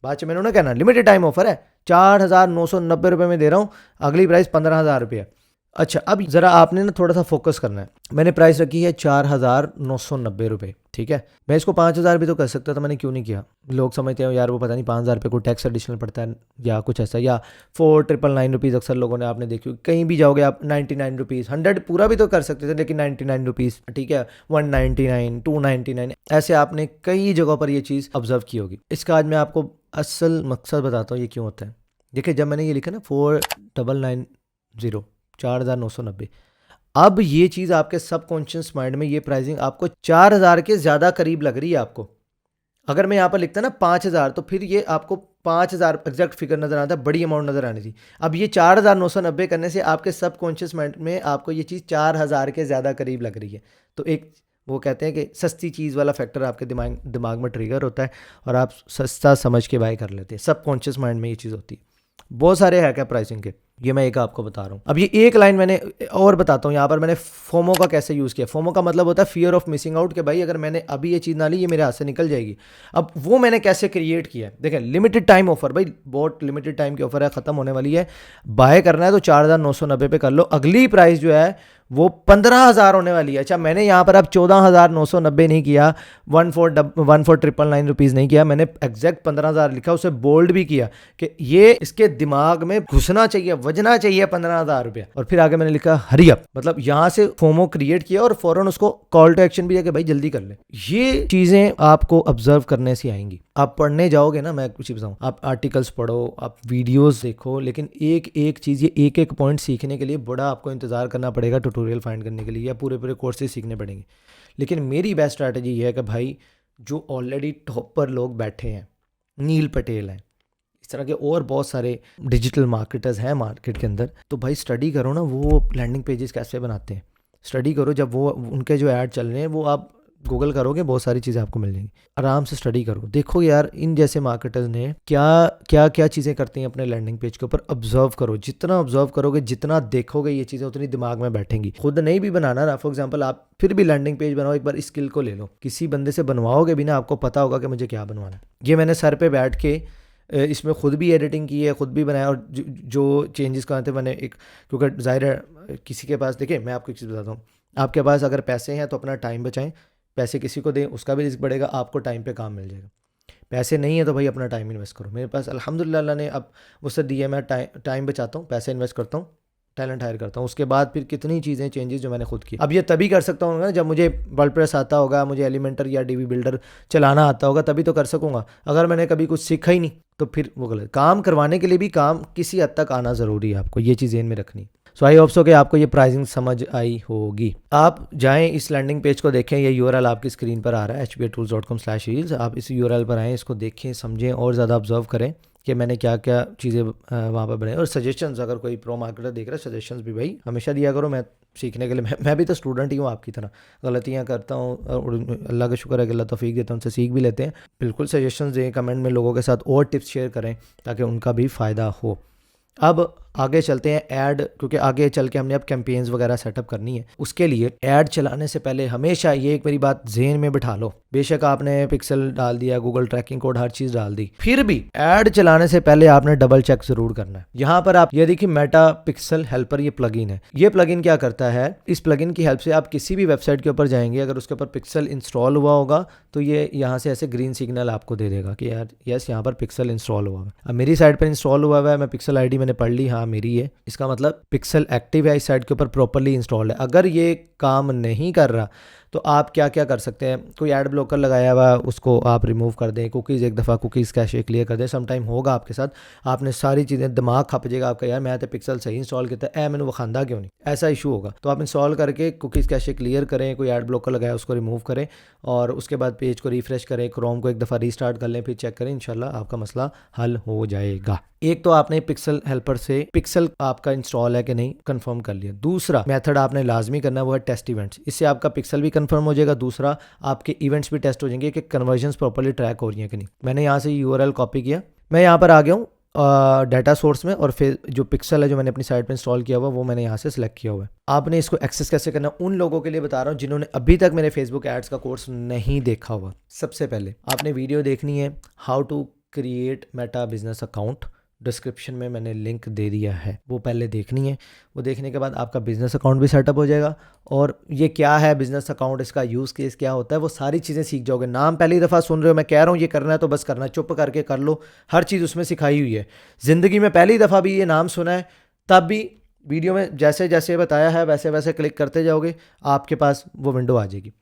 बाद में मैंने कहना लिमिटेड टाइम ऑफर है, 4,990 रुपये में दे रहा हूँ, अगली प्राइस 15,000 रुपये है। अच्छा, अब ज़रा आपने ना थोड़ा सा फोकस करना है। मैंने प्राइस रखी है 4,990 रुपये, ठीक है। मैं इसको 5,000 भी तो कर सकता था, मैंने क्यों नहीं किया। लोग समझते हैं यार वो पता नहीं 5,000 रुपये को टैक्स एडिशनल पड़ता है या कुछ ऐसा, या 4,999 रुपीज़ अक्सर लोगों ने आपने देखी, कहीं भी जाओगे आप 99 रुपीज़, 100 पूरा भी तो कर सकते थे, लेकिन 99 रुपीज़, ठीक है, 199, 299, ऐसे आपने कई जगहों पर ये चीज़ ऑब्जर्व की होगी। इसका आज मैं आपको असल मकसद बताता हूँ ये क्यों होता है। देखिए जब मैंने ये लिखा ना 4,990, 4,990, अब ये चीज़ आपके सबकॉन्शियस माइंड में, ये प्राइसिंग आपको 4,000 के ज़्यादा करीब लग रही है आपको। अगर मैं यहाँ पर लिखता ना 5,000, तो फिर ये आपको 5,000 एग्जैक्ट फिगर नज़र आता है, बड़ी अमाउंट नज़र आनी थी। अब ये 4,990 करने से आपके सबकॉन्शियस माइंड में आपको ये चीज़ 4,000 के ज़्यादा करीब लग रही है। तो एक वो कहते हैं कि सस्ती चीज़ वाला फैक्टर आपके दिमाग में ट्रिगर होता है और आप सस्ता समझ के बाय कर लेते हैं। सबकॉन्शियस माइंड में ये चीज़ होती है। बहुत सारे हैक है प्राइसिंग के, ये मैं एक आपको बता रहा हूँ। अब ये एक लाइन मैंने और बताता हूँ, यहाँ पर मैंने फोमो का कैसे यूज़ किया। फोमो का मतलब होता है फियर ऑफ मिसिंग आउट, कि भाई अगर मैंने अभी ये चीज़ ना ली, ये मेरे हाथ से निकल जाएगी। अब वो मैंने कैसे क्रिएट किया है, देखें लिमिटेड टाइम ऑफर, भाई बहुत लिमिटेड टाइम की ऑफर है, ख़त्म होने वाली है। बाय करना है तो 4,990 पे कर लो, अगली प्राइस जो है वो 15,000 होने वाली है। अच्छा, मैंने यहाँ पर अब 14,990 नहीं किया, 14,999 रुपीज़ नहीं किया, मैंने एग्जैक्ट 15,000 लिखा, उसे बोल्ड भी किया कि ये इसके दिमाग में घुसना चाहिए, वजना चाहिए 15,000 रुपया। और फिर आगे मैंने लिखा हरी अप, मतलब यहाँ से फोमो क्रिएट किया और फौरन उसको कॉल टू एक्शन भी है कि भाई जल्दी कर ले। ये चीज़ें आपको ऑब्जर्व करने से आएंगी। आप पढ़ने जाओगे ना, मैं कुछ बताऊँ, आप आर्टिकल्स पढ़ो, आप वीडियोस देखो, लेकिन एक एक चीज़, ये एक एक पॉइंट सीखने के लिए बड़ा आपको इंतज़ार करना पड़ेगा ट्यूटोरियल फाइंड करने के लिए, या पूरे कोर्सेज सीखने पड़ेंगे। लेकिन मेरी बेस्ट स्ट्रैटेजी ये है कि भाई जो ऑलरेडी टॉप पर लोग बैठे हैं, नील पटेल हैं, इस तरह के और बहुत सारे डिजिटल मार्केटर्स हैं मार्केट के अंदर, तो भाई स्टडी करो ना, वो लैंडिंग पेजेस कैसे बनाते हैं, स्टडी करो। जब वो उनके जो ऐड चल रहे हैं वो आप गूगल करोगे, बहुत सारी चीज़ें आपको मिल जाएंगी। आराम से स्टडी करो, देखो यार इन जैसे मार्केटर्स ने क्या चीज़ें करती हैं अपने लैंडिंग पेज के ऊपर, ऑब्जर्व करो। जितना ऑब्जर्व करोगे, जितना देखोगे, ये चीज़ें उतनी दिमाग में बैठेंगी। खुद नहीं भी बनाना ना, फॉर एग्जांपल आप फिर भी लैंडिंग पेज बनाओ, एक बार इस स्किल को ले लो, किसी बंदे से बनवाओगे भी ना, आपको पता होगा कि मुझे क्या बनवाना है। ये मैंने सर पे बैठ के इसमें खुद भी एडिटिंग की है, खुद भी बनाया, और जो चेंजेस करने थे मैंने एक, क्योंकि ज़ाहिर है किसी के पास, देखिए मैं आपको एक चीज़ बताता हूँ, आपके पास अगर पैसे हैं तो अपना टाइम बचाएं, पैसे किसी को दें उसका भी रिस्क बढ़ेगा, आपको टाइम पे काम मिल जाएगा। पैसे नहीं है तो भाई अपना टाइम इन्वेस्ट करो। मेरे पास अल्हम्दुलिल्लाह अल्लाह ने अब मुझसे दिया, मैं टाइम बचाता हूँ, पैसे इन्वेस्ट करता हूँ, टैलेंट हायर करता हूँ, उसके बाद फिर कितनी चीज़ें चेंजेस जो मैंने खुद की। अब ये तभी कर सकता हूँ ना जब मुझे वर्डप्रेस आता होगा, मुझे एलिमेंटर या डीवी बिल्डर चलाना आता होगा, तभी तो कर सकूँगा। अगर मैंने कभी कुछ सीखा ही नहीं तो फिर वो गलत। काम करवाने के लिए भी काम किसी हद तक आना ज़रूरी है, आपको ये चीज़ ज़हन में रखनी। सो आई होप सो कि आपको ये प्राइसिंग समझ आई होगी। आप जाएं इस लैंडिंग पेज को देखें, ये यूआरएल आपकी स्क्रीन पर आ रहा है hbatools.com/reels। आप इस यूआरएल पर आएँ, इसको देखें, समझें और ज़्यादा ऑब्जर्व करें कि मैंने क्या क्या चीज़ें वहाँ पर बनाई। और सजेशंस, अगर कोई प्रो मार्केटर देख रहा है, सजेशंस भी भाई हमेशा दिया करो। मैं सीखने के लिए, मैं भी तो स्टूडेंट ही हूँ आपकी तरह, गलतियाँ करता हूँ और अल्लाह का शुक्र है कि अल्लाह तौफीक देता है, उनसे सीख भी लेते हैं। बिल्कुल सजेशंस दें, कमेंट में लोगों के साथ और टिप्स शेयर करें ताकि उनका भी फ़ायदा हो। अब आगे चलते हैं ऐड, क्योंकि आगे चल के हमने अब कैंपेन्स वगैरह सेटअप करनी है। उसके लिए ऐड चलाने से पहले हमेशा ये एक मेरी बात ज़हन में बिठा लो, बेशक आपने पिक्सल डाल दिया, गूगल ट्रैकिंग कोड, हर चीज़ डाल दी, फिर भी ऐड चलाने से पहले आपने डबल चेक ज़रूर करना है। यहाँ पर आप ये देखिए, मेटा पिक्सल हेल्पर ये प्लगइन है। ये प्लगइन क्या करता है, इस प्लगइन की हेल्प से आप किसी भी वेबसाइट के ऊपर जाएंगे, अगर उसके ऊपर पिक्सल इंस्टॉल हुआ होगा तो ये यहाँ से ऐसे ग्रीन सिग्नल आपको दे देगा कि यार यस यहाँ पर पिक्सल इंस्टॉल हुआ है। अब मेरी साइट पर इंस्टॉल हुआ है, मैं पिक्सल आईडी मैंने पढ़ ली, हाँ मेरी है, इसका मतलब पिक्सल एक्टिव है, इस साइट के ऊपर प्रॉपर्ली इंस्टॉल्ड है। अगर ये काम नहीं कर रहा तो आप क्या क्या कर सकते हैं, कोई ऐड ब्लॉकर लगाया हुआ उसको आप रिमूव कर दें, कुकीज़ एक दफ़ा कुकीज़ कैशे क्लियर कर दें। सम टाइम होगा आपके साथ, आपने सारी चीज़ें, दिमाग खप जाएगा आपका, यार मैं तो पिक्सल सही इंस्टॉल किया है, मैंने वो खांदा क्यों नहीं, ऐसा इशू होगा। तो आप इंस्टॉल करके कुकीज़ कैशे क्लियर करें, कोई ऐड ब्लॉकर लगाया उसको रिमूव करें, और उसके बाद पेज को रिफ्रेश करें, क्रोम को एक दफ़ा रीस्टार्ट कर लें, फिर चेक करें, इंशाल्लाह आपका मसला हल हो जाएगा। एक तो आपने पिक्सल हेल्पर से पिक्सल आपका इंस्टॉल है कि नहीं कंफर्म कर लिया। दूसरा मेथड आपने लाजमी करना है, वो है टेस्ट इवेंट्स। इससे आपका पिक्सल भी कंफर्म हो जाएगा, दूसरा आपके इवेंट्स भी टेस्ट हो जाएंगे कि कन्वर्जन्स प्रॉपर्ली ट्रैक हो रही हैं कि नहीं। मैंने यहाँ से यूआरएल कॉपी किया, मैं यहाँ पर आ गया हूँ डाटा सोर्स में, और फिर जो पिक्सल है जो मैंने अपनी साइट पे इंस्टॉल किया हुआ वो मैंने यहाँ से सिलेक्ट किया हुआ है। आपने इसको एक्सेस कैसे करना, उन लोगों के लिए बता रहा हूँ जिन्होंने अभी तक मेरे फेसबुक एड्स का कोर्स नहीं देखा हुआ। सबसे पहले आपने वीडियो देखनी है, how to create Meta business account, description में मैंने लिंक दे दिया है, वो पहले देखनी है। वो देखने के बाद आपका बिज़नेस अकाउंट भी सेटअप हो जाएगा, और ये क्या है बिज़नेस अकाउंट, इसका यूज़ केस क्या होता है, वो सारी चीज़ें सीख जाओगे। नाम पहली दफ़ा सुन रहे हो, मैं कह रहा हूँ ये करना है तो बस करना, चुप करके कर लो, हर चीज़ उसमें सिखाई हुई है। ज़िंदगी में पहली दफ़ा भी ये नाम सुना है, तब भी वीडियो में जैसे जैसे बताया है वैसे वैसे क्लिक करते जाओगे, आपके पास वो विंडो आ जाएगी।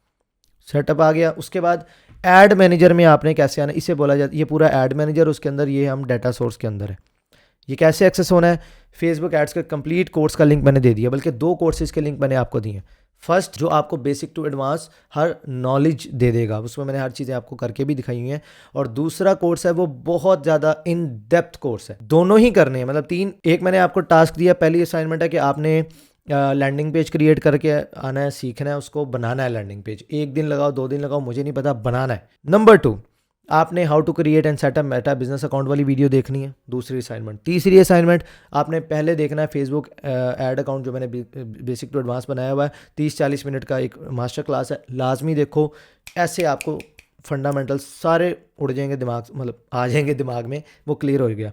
सेटअप आ गया। उसके बाद ऐड मैनेजर में आपने कैसे आना, इसे बोला जाता है, ये पूरा ऐड मैनेजर, उसके अंदर ये हम डाटा सोर्स के अंदर है। ये कैसे एक्सेस होना है, फेसबुक एड्स का कंप्लीट कोर्स का लिंक मैंने दे दिया, बल्कि 2 कोर्सेज के लिंक मैंने आपको दिए। फर्स्ट जो आपको बेसिक टू एडवांस हर नॉलेज दे देगा, उसमें मैंने हर चीज़ें आपको करके भी दिखाई हुई हैं, और दूसरा कोर्स है वो बहुत ज़्यादा इन डेप्थ कोर्स है। दोनों ही करने हैं, मतलब 3, एक मैंने आपको टास्क दिया, पहली असाइनमेंट है कि आपने लैंडिंग पेज क्रिएट करके आना है, सीखना है, उसको बनाना है लैंडिंग पेज। 1 दिन लगाओ 2 दिन लगाओ मुझे नहीं पता, बनाना है। नंबर 2 आपने how to create and setup Meta business account वाली वीडियो देखनी है, दूसरी असाइनमेंट। तीसरी असाइनमेंट आपने पहले देखना है फेसबुक ऐड अकाउंट जो मैंने बेसिक टू एडवांस बनाया हुआ है, 30-40 मिनट का एक मास्टर क्लास है, लाजमी देखो। ऐसे आपको फंडामेंटल सारे उड़ जाएंगे दिमाग, मतलब आ जाएंगे दिमाग में, वो क्लियर हो गया।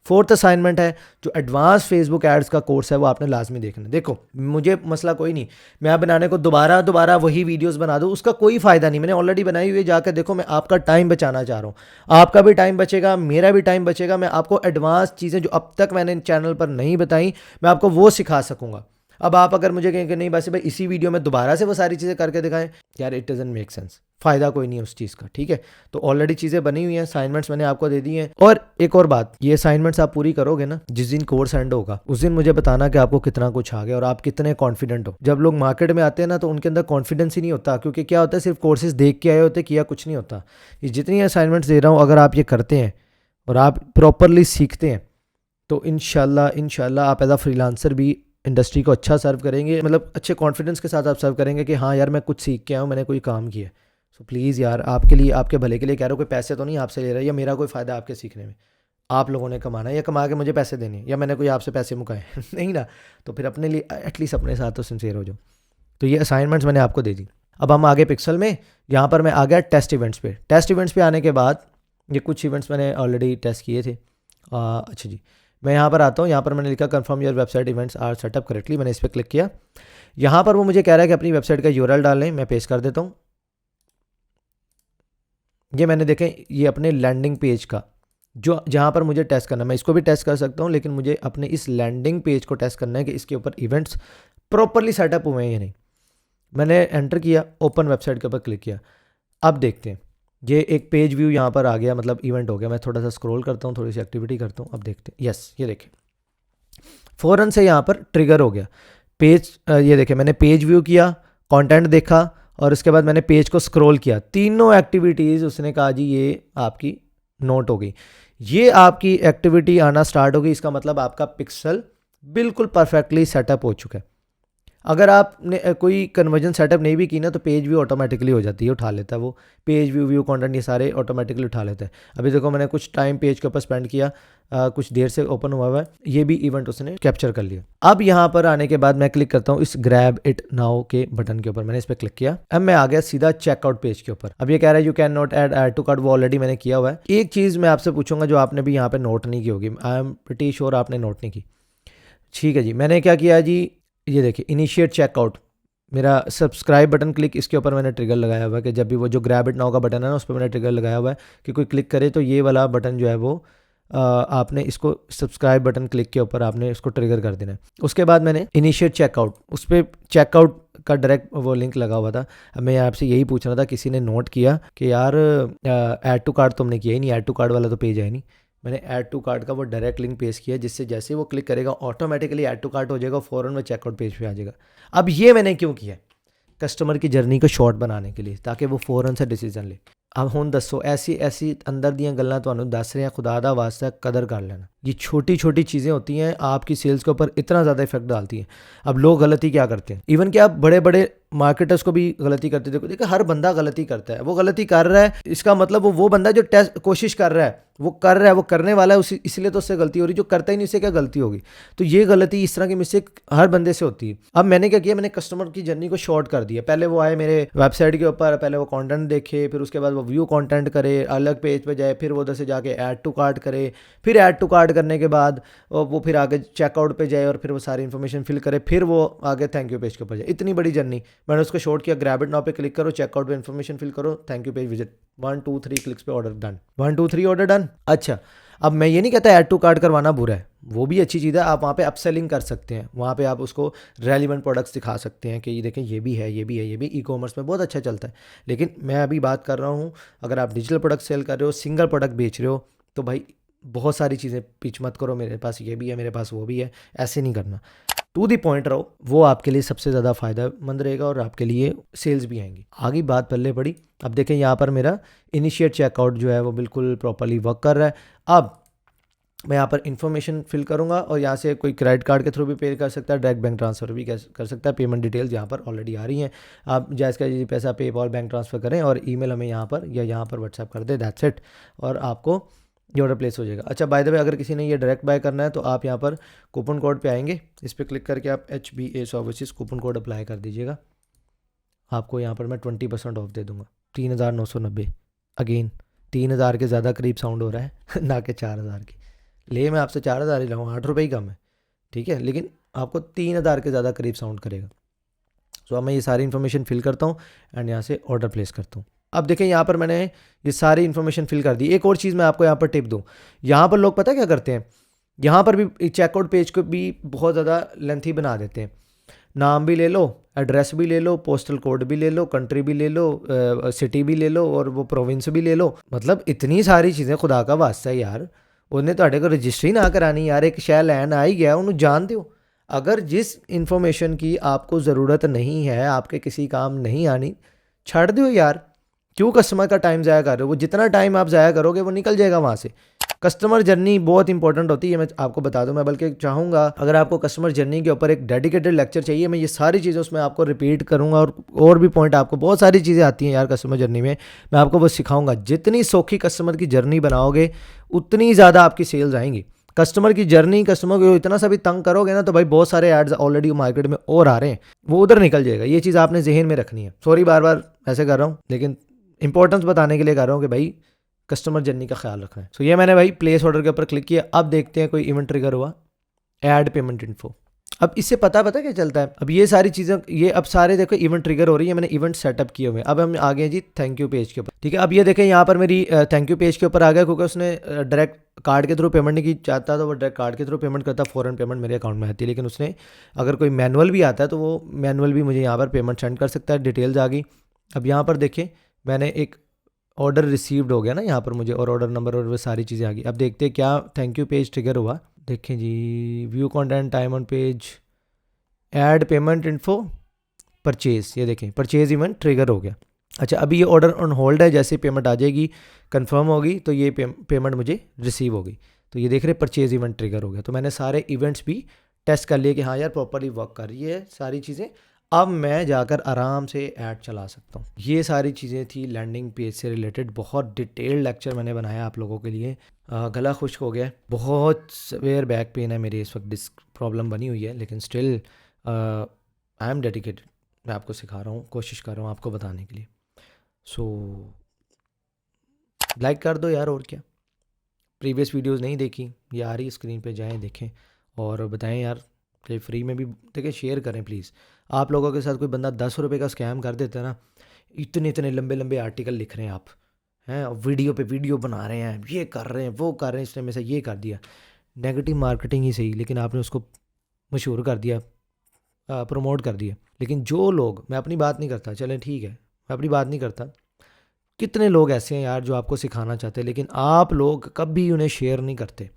4th असाइनमेंट है जो एडवांस फेसबुक एड्स का कोर्स है, वो आपने लाजमी देखना है। देखो मुझे मसला कोई नहीं, मैं बनाने को दोबारा वही वीडियोस बना दूं, उसका कोई फ़ायदा नहीं, मैंने ऑलरेडी बनाई हुई है। जाकर देखो, मैं आपका टाइम बचाना चाह रहा हूँ, आपका भी टाइम बचेगा, मेरा भी टाइम बचेगा। मैं आपको एडवांस चीज़ें जो अब तक मैंने चैनल पर नहीं बताई, मैं आपको वो सिखा सकूँगा। अब आप अगर मुझे कहें कि नहीं बस भाई इसी वीडियो में दोबारा से वो सारी चीज़ें करके दिखाएं, यार इट डजंट मेक सेंस, फ़ायदा कोई नहीं है उस चीज़ का, ठीक है। तो ऑलरेडी चीज़ें बनी हुई हैं, असाइनमेंट्स मैंने आपको दे दी हैं। और एक और बात, ये असाइनमेंट्स आप पूरी करोगे ना, जिस दिन कोर्स एंड होगा उस दिन मुझे बताना कि आपको कितना कुछ आ गया और आप कितने कॉन्फिडेंट हो। जब लोग मार्केट में आते हैं ना तो उनके अंदर कॉन्फिडेंस ही नहीं होता, क्योंकि क्या होता है, सिर्फ कोर्सेज देख के आए होते, किया कुछ नहीं होता। ये जितनी असाइनमेंट्स दे रहा हूँ, अगर आप ये करते हैं और आप प्रॉपरली सीखते हैं तो इंशाल्लाह आप एज अ फ्रीलांसर भी इंडस्ट्री को अच्छा सर्व करेंगे, मतलब अच्छे कॉन्फिडेंस के साथ आप सर्व करेंगे कि हाँ यार मैं कुछ सीख के आया हूँ, मैंने कोई काम किया। सो प्लीज़ यार, आपके लिए, आपके भले के लिए कह रहा हूँ, कोई पैसे तो नहीं आपसे ले रहा है, या मेरा कोई फ़ायदा आपके सीखने में, आप लोगों ने कमाना है या कमा के मुझे पैसे देने, या मैंने कोई आपसे पैसे मुकाए नहीं ना। तो फिर अपने लिए एटलीस्ट अपने साथ तो सिंसियर हो जाओ। तो ये असाइनमेंट्स मैंने आपको दे दी। अब हम आगे पिक्सल में, यहाँ पर मैं आ गया टेस्ट इवेंट्स पे। टेस्ट इवेंट्स पे आने के बाद ये कुछ इवेंट्स मैंने ऑलरेडी टेस्ट किए थे। अच्छा जी, मैं यहाँ पर आता हूँ। यहाँ पर मैंने लिखा confirm your website events are setup correctly, मैंने इस पर क्लिक किया। यहाँ पर वो मुझे कह रहा है कि अपनी वेबसाइट का यूआरएल डालें, मैं पेस्ट कर देता हूँ। ये मैंने देखें, ये अपने लैंडिंग पेज का जो जहाँ पर मुझे टेस्ट करना है, मैं इसको भी टेस्ट कर सकता हूँ, लेकिन मुझे अपने इस लैंडिंग पेज को टेस्ट करना है कि इसके ऊपर इवेंट्स प्रॉपरली सेटअप हुए हैं या नहीं। मैंने एंटर किया, ओपन वेबसाइट के ऊपर क्लिक किया। अब देखते हैं, ये एक पेज व्यू यहाँ पर आ गया, मतलब इवेंट हो गया। मैं थोड़ा सा स्क्रॉल करता हूँ, थोड़ी सी एक्टिविटी करता हूँ। अब देखते हैं, यस ये देखें फ़ौरन से यहाँ पर ट्रिगर हो गया पेज। ये देखें, मैंने पेज व्यू किया, कंटेंट देखा और उसके बाद मैंने पेज को स्क्रॉल किया। तीनों एक्टिविटीज़ उसने कहा जी ये आपकी नोट हो गई। ये आपकी एक्टिविटी आना स्टार्ट हो गई, इसका मतलब आपका पिक्सल बिल्कुल परफेक्टली सेटअप हो चुका है। अगर आपने कोई कन्वर्जन सेटअप नहीं भी की ना, तो पेज व्यू ऑटोमेटिकली हो जाती है, उठा लेता है वो। पेज व्यू कंटेंट ये सारे ऑटोमेटिकली उठा लेते हैं। अभी देखो मैंने कुछ टाइम पेज के ऊपर स्पेंड किया, कुछ देर से ओपन हुआ है, ये भी इवेंट उसने कैप्चर कर लिया। अब यहाँ पर आने के बाद मैं क्लिक करता हूँ इस ग्रैब इट नाउ के बटन के ऊपर, मैंने इस पर क्लिक किया। अब मैं आ गया सीधा चेकआउट पेज के ऊपर। अब ये कह रहा है you can not add to cart, वो ऑलरेडी मैंने किया हुआ है। एक चीज़ मैं आपसे पूछूंगा जो आपने भी यहाँ पे नोट नहीं की होगी, आई एम प्रीटी श्योर आपने नोट नहीं की। ठीक है जी, मैंने क्या किया जी, ये देखिए इनिशिएट चेकआउट, मेरा सब्सक्राइब बटन क्लिक, इसके ऊपर मैंने ट्रिगर लगाया हुआ है कि जब भी वो जो ग्रैब इट नाउ का बटन है ना, उस पर मैंने ट्रिगर लगाया हुआ है कि कोई क्लिक करे तो ये वाला बटन जो है वो आपने इसको सब्सक्राइब बटन क्लिक के ऊपर आपने इसको ट्रिगर कर देना है। उसके बाद मैंने इनिशिएट चेकआउट, उस पर चेकआउट का डायरेक्ट वो लिंक लगा हुआ था। अब मैं आपसे यही पूछ रहा था, किसी ने नोट किया कि यार ऐड टू कार्ट तुमने किया ही नहीं, ऐड टू कार्ट वाला तो पेज है नहीं। मैंने ऐड टू कार्ट का वो डायरेक्ट लिंक पेश किया, जिससे जैसे वो क्लिक करेगा ऑटोमेटिकली ऐड टू कार्ट हो जाएगा, फ़ौरन वो चेकआउट पेज पे आ जाएगा। अब ये मैंने क्यों किया, कस्टमर की जर्नी को शॉर्ट बनाने के लिए, ताकि वो फ़ौरन से डिसीजन ले। अब हुन दसो ऐसी अंदर दियां गल्लां तुहानूं दस रहे हैं, खुदा दा वास्ता कदर कर लेना। ये छोटी छोटी चीज़ें होती हैं, आपकी सेल्स के ऊपर इतना ज़्यादा इफेक्ट डालती हैं। अब लोग गलती क्या करते हैं, इवन कि आप बड़े बड़े मार्केटर्स को भी गलती करते देखो, देखो हर बंदा गलती करता है। वो गलती कर रहा है, इसका मतलब वो बंदा जो टेस्ट कोशिश कर रहा है, वो कर रहा है, वो करने वाला है, उसी इसलिए तो उससे गलती हो रही। जो करता ही नहीं, उससे क्या गलती होगी। तो ये गलती, इस तरह की मिस्टेक हर बंदे से होती है। अब मैंने क्या किया, मैंने कस्टमर की जर्नी को शॉर्ट कर दिया। पहले वो आए मेरे वेबसाइट के ऊपर, पहले वो कंटेंट देखे, फिर उसके बाद वो व्यू कंटेंट करे, अलग पेज पे जाए, फिर वो उधर से जाके ऐड टू कार्ट करे, फिर ऐड टू कार्ट करने के बाद वो फिर आगे चेकआउट पे जाए और फिर वो सारी इन्फॉर्मेशन फिल करे, फिर वो आगे थैंक यू पेज के ऊपर जाए। इतनी बड़ी जर्नी मैंने उसको शॉर्ट किया। ग्रैब इट नाउ पे क्लिक करो, चेकआउट पे इन्फॉर्मेशन फिल करो, thank you page visit, 1 2 3 clicks पे ऑर्डर डन, 1 2 3 ऑर्डर डन। अच्छा, अब मैं ये नहीं कहता ऐड टू कार्ट करवाना बुरा है, वो भी अच्छी चीज़ है। आप वहाँ पे अपसेलिंग कर सकते हैं, वहाँ पे आप उसको रेलिवेंट प्रोडक्ट्स दिखा सकते हैं कि ये देखें ये भी है, ये भी है, ये भी ई कॉमर्स में बहुत अच्छा चलता है। लेकिन मैं अभी बात कर रहा हूँ, अगर आप डिजिटल प्रोडक्ट सेल कर रहे हो, सिंगल प्रोडक्ट बेच रहे हो, तो भाई बहुत सारी चीज़ें पिच मत करो, मेरे पास ये भी है, मेरे पास वो भी है, ऐसे नहीं करना। टू दी पॉइंट रहो, वो आपके लिए सबसे ज़्यादा फ़ायदेमंद रहेगा और आपके लिए सेल्स भी आएंगी। आगे बात पल्ले पड़ी। अब देखें यहाँ पर मेरा इनिशिएट चेकआउट जो है वो बिल्कुल प्रॉपरली वर्क कर रहा है। अब मैं यहाँ पर इन्फॉर्मेशन फिल करूँगा और यहाँ से कोई क्रेडिट कार्ड के थ्रू भी पे कर सकता है, डायरेक्ट बैंक ट्रांसफ़र भी कर सकता है। पेमेंट डिटेल्स यहाँ पर ऑलरेडी आ रही हैं, आप जायज़ का पैसा पेपॉल बैंक ट्रांसफ़र करें और ईमेल हमें यहाँ पर या यहाँ पर व्हाट्सएप कर दें, दैट्स इट, और आपको ये ऑर्डर प्लेस हो जाएगा। अच्छा, बाय द वे, अगर किसी ने ये डायरेक्ट बाय करना है तो आप यहाँ पर कूपन कोड पे आएंगे, इस पर क्लिक करके आप HBA services coupon code apply कर दीजिएगा। आपको यहाँ पर मैं 20% ऑफ दे दूँगा, 3990। अगेन 3000 के ज़्यादा करीब साउंड हो रहा है ना कि 4000 की। ले मैं आपसे 4000 ही लाऊँ, 8 रुपये ही कम है, ठीक है, लेकिन आपको 3000 के ज़्यादा करीब साउंड करेगा। सो अब मैं ये सारी इन्फॉर्मेशन फिल करता हूँ एंड यहाँ से ऑर्डर प्लेस करता हूँ। अब देखें यहाँ पर मैंने ये सारी इन्फॉर्मेशन फिल कर दी। एक और चीज़ मैं आपको यहाँ पर टिप दूँ, यहाँ पर लोग पता क्या करते हैं, यहाँ पर भी चेकआउट पेज को भी बहुत ज़्यादा लेंथी बना देते हैं। नाम भी ले लो, एड्रेस भी ले लो, पोस्टल कोड भी ले लो, कंट्री भी ले लो, सिटी भी ले लो और वो प्रोविंस भी ले लो। मतलब इतनी सारी चीज़ें, खुदा का वास्ता है यार, उन्हें ਤੁਹਾਡੇ को रजिस्ट्री ना करानी यार, एक शै लैन आ ही गया, उन्हें जान दो। अगर जिस इन्फॉर्मेशन की आपको ज़रूरत नहीं है, आपके किसी काम नहीं आनी, छाड़ दो यार। क्यों कस्टमर का टाइम ज़ाया कर रहे हो? वो जितना टाइम आप ज़ाया करोगे वो निकल जाएगा वहाँ से। कस्टमर जर्नी बहुत इंपॉर्टेंट होती है, मैं आपको बता दूं। मैं बल्कि चाहूँगा, अगर आपको कस्टमर जर्नी के ऊपर एक डेडिकेटेड लेक्चर चाहिए, मैं ये सारी चीज़ें उसमें आपको रिपीट करूँगा और भी पॉइंट, आपको बहुत सारी चीज़ें आती हैं यार कस्टमर जर्नी में, मैं आपको वो सिखाऊँगा। जितनी सौखी कस्टमर की जर्नी बनाओगे उतनी ज़्यादा आपकी सेल्स आएंगी। कस्टमर की जर्नी, कस्टमर को इतना सा भी तंग करोगे ना, तो भाई बहुत सारे एड्स ऑलरेडी मार्केट में और आ रहे हैं, वो उधर निकल जाएगा। ये चीज़ आपने जहन में रखनी है। सॉरी बार बार ऐसे कर रहा हूँ, लेकिन इंपॉर्टेंस बताने के लिए कर रहा हूँ कि भाई कस्टमर जर्नी का ख्याल रखना है। सो ये मैंने भाई प्लेस ऑर्डर के ऊपर क्लिक किया। अब देखते हैं कोई इवेंट ट्रिगर हुआ, ऐड पेमेंट इन्फो। अब इससे पता क्या चलता है, अब ये सारी चीज़ें, ये अब सारे देखो इवेंट ट्रिगर हो रही है, मैंने इवेंट सेटअप किए हुए हैं। अब हम आ गए जी थैंक यू पेज के ऊपर, ठीक है। अब ये देखें यहाँ पर मेरी थैंक यू पेज के ऊपर आ गया, क्योंकि उसने डायरेक्ट कार्ड के थ्रू पेमेंट नहीं की चाहता, तो वो डायरेक्ट कार्ड के थ्रू पेमेंट करता, फ़ौरन पेमेंट मेरे अकाउंट में आती है। लेकिन उसने अगर कोई मैनुअल भी आता है तो वो मैनुअल भी मुझे यहाँ पर पेमेंट सेंड कर सकता है। डिटेल्स आ गई। अब यहाँ पर देखें मैंने एक ऑर्डर रिसीव्ड हो गया ना यहाँ पर मुझे, और ऑर्डर नंबर और वो सारी चीज़ें आ गई। अब देखते हैं क्या थैंक यू पेज ट्रिगर हुआ। देखें जी, view content, time on page, add payment info, purchase. ये देखें परचेज इवेंट ट्रिगर हो गया। अच्छा, अभी ये ऑर्डर ऑन होल्ड है, जैसे पेमेंट आ जाएगी कंफर्म होगी तो ये पेमेंट मुझे रिसीव होगी। तो ये देख रहे परचेज इवेंट ट्रिगर हो गया। तो मैंने सारे इवेंट्स भी टेस्ट कर लिए कि हाँ यार प्रॉपरली वर्क कर रही है सारी चीज़ें। अब मैं जाकर आराम से ऐड चला सकता हूँ। ये सारी चीज़ें थी लैंडिंग पेज से रिलेटेड। बहुत डिटेल्ड लेक्चर मैंने बनाया आप लोगों के लिए। गला खुश्क हो गया, बहुत सवेयर बैक पेन है मेरी इस वक्त, डिस्क प्रॉब्लम बनी हुई है, लेकिन स्टिल आई एम डेडिकेटेड। मैं आपको सिखा रहा हूँ, कोशिश कर रहा हूँ आपको बताने के लिए। सो लाइक कर दो यार, और क्या। प्रीवियस वीडियोस नहीं देखी, ये आ रही स्क्रीन पे, जाएं देखें और बताएं यार। कि फ्री में भी देखें, शेयर करें प्लीज़। आप लोगों के साथ कोई बंदा 10 रुपये का स्कैम कर देता है ना, इतने इतने लंबे लंबे आर्टिकल लिख रहे हैं आप, हैं, और वीडियो पे वीडियो बना रहे हैं, ये कर रहे हैं, वो कर रहे हैं, इसने में से ये कर दिया। नेगेटिव मार्केटिंग ही सही, लेकिन आपने उसको मशहूर कर दिया, प्रमोट कर दिया। लेकिन जो लोग, मैं अपनी बात नहीं करता, चलें ठीक है, मैं अपनी बात नहीं करता, कितने लोग ऐसे हैं यार जो आपको सिखाना चाहते हैं, लेकिन आप लोग कभी उन्हें शेयर नहीं करते।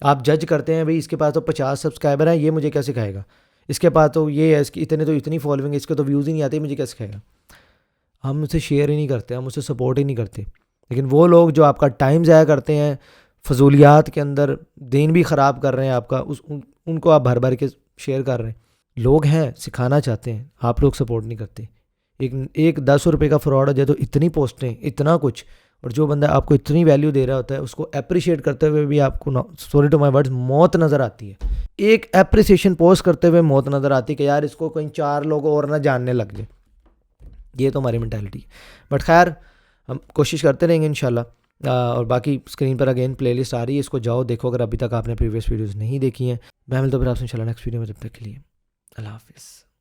आप जज करते हैं भाई इसके पास तो 50 सब्सक्राइबर हैं, ये मुझे क्या सिखाएगा, इसके पास तो ये है, इसकी इतने तो इतनी फॉलोइंग है, इसके तो व्यूज़ ही नहीं आते, मुझे क्या सिखाएगा। हम उसे शेयर ही नहीं करते, हम उसे सपोर्ट ही नहीं करते। लेकिन वो लोग जो आपका टाइम ज़ाया करते हैं फजूलियात के अंदर, दिन भी ख़राब कर रहे हैं आपका, उनको आप भर भर के शेयर कर रहे हैं। लोग हैं सिखाना चाहते हैं, आप लोग सपोर्ट नहीं करते। एक 10 रुपये का फ्रॉड हो जाए तो इतनी पोस्टें, इतना कुछ, और जो बंदा आपको इतनी वैल्यू दे रहा होता है उसको अप्रिशिएट करते हुए भी आपको, सॉरी टू माय वर्ड्स, मौत नज़र आती है। एक अप्रिसिएशन पोस्ट करते हुए मौत नज़र आती है कि यार इसको कोई 4 लोग और ना जानने लग जाए। ये तो हमारी मेंटालिटी है। बट खैर हम कोशिश करते रहेंगे इंशाल्लाह। और बाकी स्क्रीन पर अगेन प्लेलिस्ट आ रही है, इसको जाओ देखो अगर अभी तक आपने प्रीवियस वीडियोज़ नहीं देखी हैं। मैं मिलता हूं फिर आपसे इंशाल्लाह नेक्स्ट वीडियो में, जब तक के लिए अल्लाह हाफिज़।